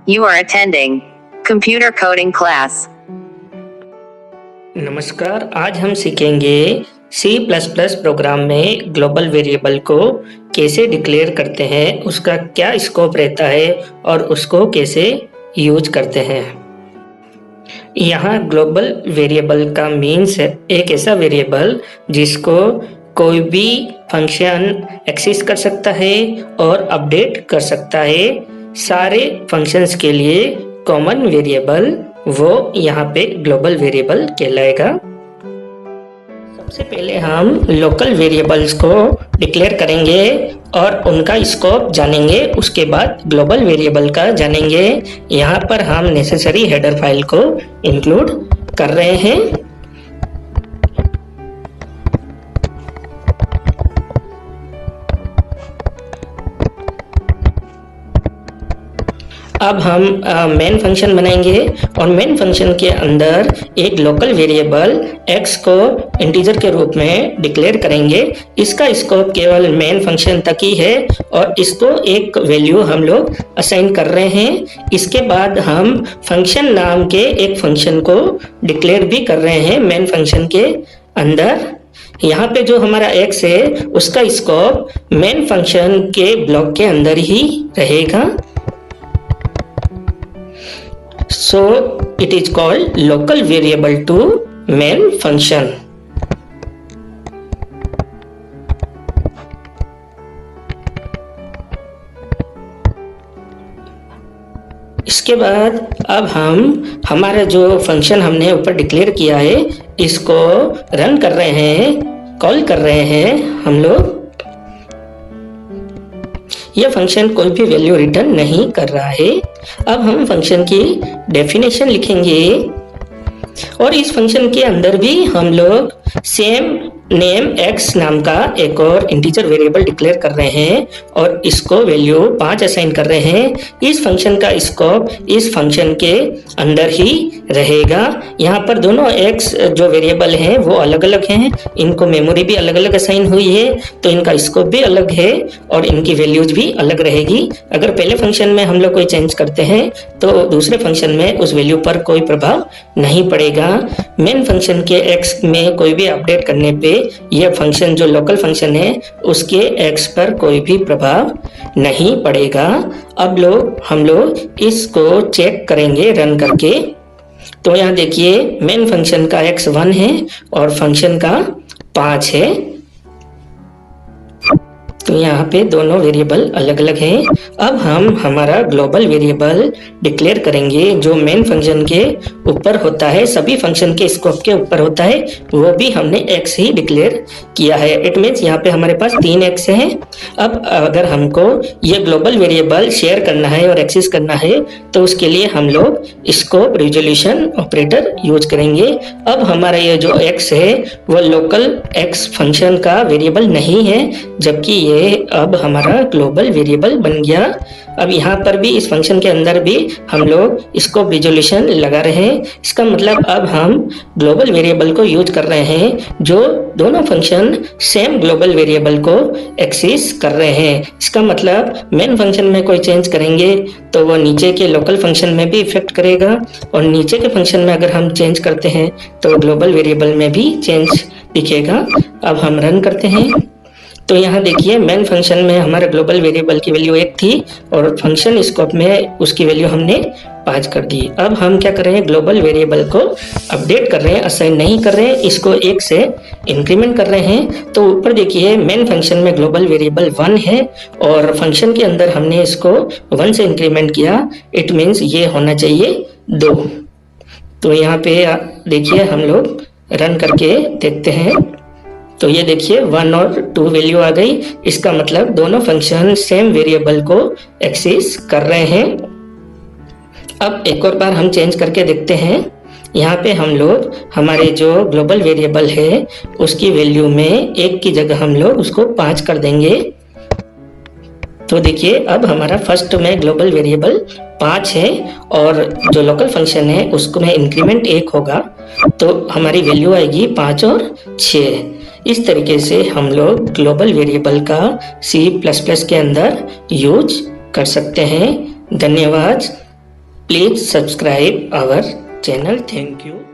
You are attending computer coding class. नमस्कार, आज हम सीखेंगे C++ प्रोग्राम में ग्लोबल वेरिएबल को कैसे डिक्लेयर करते हैं, उसका क्या स्कोप रहता है और उसको कैसे यूज करते हैं। यहाँ ग्लोबल वेरिएबल का मीन्स है एक ऐसा वेरिएबल जिसको कोई भी फंक्शन एक्सेस कर सकता है और अपडेट कर सकता है। सारे फंक्शंस के लिए कॉमन वेरिएबल वो यहाँ पे ग्लोबल वेरिएबल कहलाएगा। सबसे पहले हम लोकल वेरिएबल्स को डिक्लेयर करेंगे और उनका स्कोप जानेंगे, उसके बाद ग्लोबल वेरिएबल का जानेंगे। यहाँ पर हम नेसेसरी हेडर फाइल को इंक्लूड कर रहे हैं। अब हम मेन फंक्शन बनाएंगे और मेन फंक्शन के अंदर एक लोकल वेरिएबल x को इंटीजर के रूप में डिक्लेयर करेंगे। इसका स्कोप केवल मेन फंक्शन तक ही है और इसको एक वैल्यू हम लोग असाइन कर रहे हैं। इसके बाद हम फंक्शन नाम के एक फंक्शन को डिक्लेयर भी कर रहे हैं मेन फंक्शन के अंदर। यहाँ पे जो हमारा x है उसका स्कोप मेन फंक्शन के ब्लॉक के अंदर ही रहेगा। So it is called local variable to main function. इसके बाद अब हम हमारा जो फंक्शन हमने ऊपर डिक्लेयर किया है इसको रन कर रहे हैं, कॉल कर रहे हैं हम लोग। यह फंक्शन कोई भी वैल्यू रिटर्न नहीं कर रहा है। अब हम फंक्शन की डेफिनेशन लिखेंगे और इस फंक्शन के अंदर भी हम लोग सेम नेम x नाम का एक और इंटीजर वेरिएबल डिक्लेयर कर रहे हैं और इसको वैल्यू 5 असाइन कर रहे हैं। इस फंक्शन का स्कोप इस फंक्शन के अंदर ही रहेगा। यहाँ पर दोनों x जो वेरिएबल हैं वो अलग अलग हैं, इनको मेमोरी भी अलग अलग असाइन हुई है तो इनका स्कोप भी अलग है और इनकी वैल्यूज भी अलग रहेगी। अगर पहले फंक्शन में हम लोग कोई चेंज करते हैं तो दूसरे फंक्शन में उस वैल्यू पर कोई प्रभाव नहीं पड़ेगा। मेन फंक्शन के x में कोई भी अपडेट करने पे यह फंक्शन जो लोकल फंक्शन है उसके x पर कोई भी प्रभाव नहीं पड़ेगा। अब हम लोग इसको चेक करेंगे रन करके। तो यहाँ देखिए मेन फंक्शन का x 1 है और फंक्शन का 5 है। तो यहाँ पे दोनों वेरिएबल अलग अलग हैं। अब हम हमारा ग्लोबल वेरिएबल डिक्लेयर करेंगे जो मेन फंक्शन के ऊपर होता है, सभी फंक्शन के स्कोप के ऊपर होता है, वो भी हमने x ही डिक्लेयर किया है। इट मीन्स यहाँ पे हमारे पास 3x है। अब अगर हमको ये ग्लोबल वेरिएबल शेयर करना है और एक्सेस करना है तो उसके लिए हम लोग स्कोप रिजोल्यूशन ऑपरेटर यूज करेंगे। अब हमारा ये जो x है वो लोकल x फंक्शन का वेरिएबल नहीं है, जबकि ये अब हमारा ग्लोबल वेरिएबल बन गया। अब यहाँ पर भी इस फंक्शन के अंदर भी हम लोग इसको रिजोल्यूशन लगा रहे हैं। इसका मतलब अब हम ग्लोबल वेरिएबल को यूज कर रहे हैं जो दोनों फंक्शन सेम ग्लोबल वेरिएबल को एक्सेस कर रहे हैं। इसका मतलब मेन फंक्शन में कोई चेंज करेंगे तो वो नीचे के लोकल फंक्शन में भी इफेक्ट करेगा और नीचे के फंक्शन में अगर हम चेंज करते हैं तो ग्लोबल वेरिएबल में भी चेंज दिखेगा। अब हम रन करते हैं तो यहाँ देखिए मेन फंक्शन में हमारे ग्लोबल वेरिएबल की वैल्यू 1 थी और फंक्शन स्कोप में उसकी वैल्यू हमने 5 कर दी। अब हम क्या कर रहे हैं, ग्लोबल वेरिएबल को अपडेट कर रहे हैं, असाइन नहीं कर रहे हैं, इसको 1 से इंक्रीमेंट कर रहे हैं। तो ऊपर देखिए मेन फंक्शन में ग्लोबल वेरिएबल 1 है और फंक्शन के अंदर हमने इसको 1 से इंक्रीमेंट किया। इट मीन्स ये होना चाहिए 2। तो यहाँ पे देखिए हम लोग रन करके देखते हैं तो ये देखिए 1 और 2 वैल्यू आ गई। इसका मतलब दोनों फंक्शन सेम वेरिएबल को एक्सेस कर रहे हैं। अब एक और बार हम चेंज करके देखते हैं। यहाँ पे हम लोग हमारे जो ग्लोबल वेरिएबल है उसकी वैल्यू में 1 की जगह हम लोग उसको 5 कर देंगे। तो देखिए अब हमारा फर्स्ट में ग्लोबल वेरिएबल 5 है और जो लोकल फंक्शन है उसको में इंक्रीमेंट 1 होगा तो हमारी वैल्यू आएगी 5 और 6। इस तरीके से हम लोग ग्लोबल वेरिएबल का C++ के अंदर यूज कर सकते हैं। धन्यवाद। Please subscribe our channel. Thank you.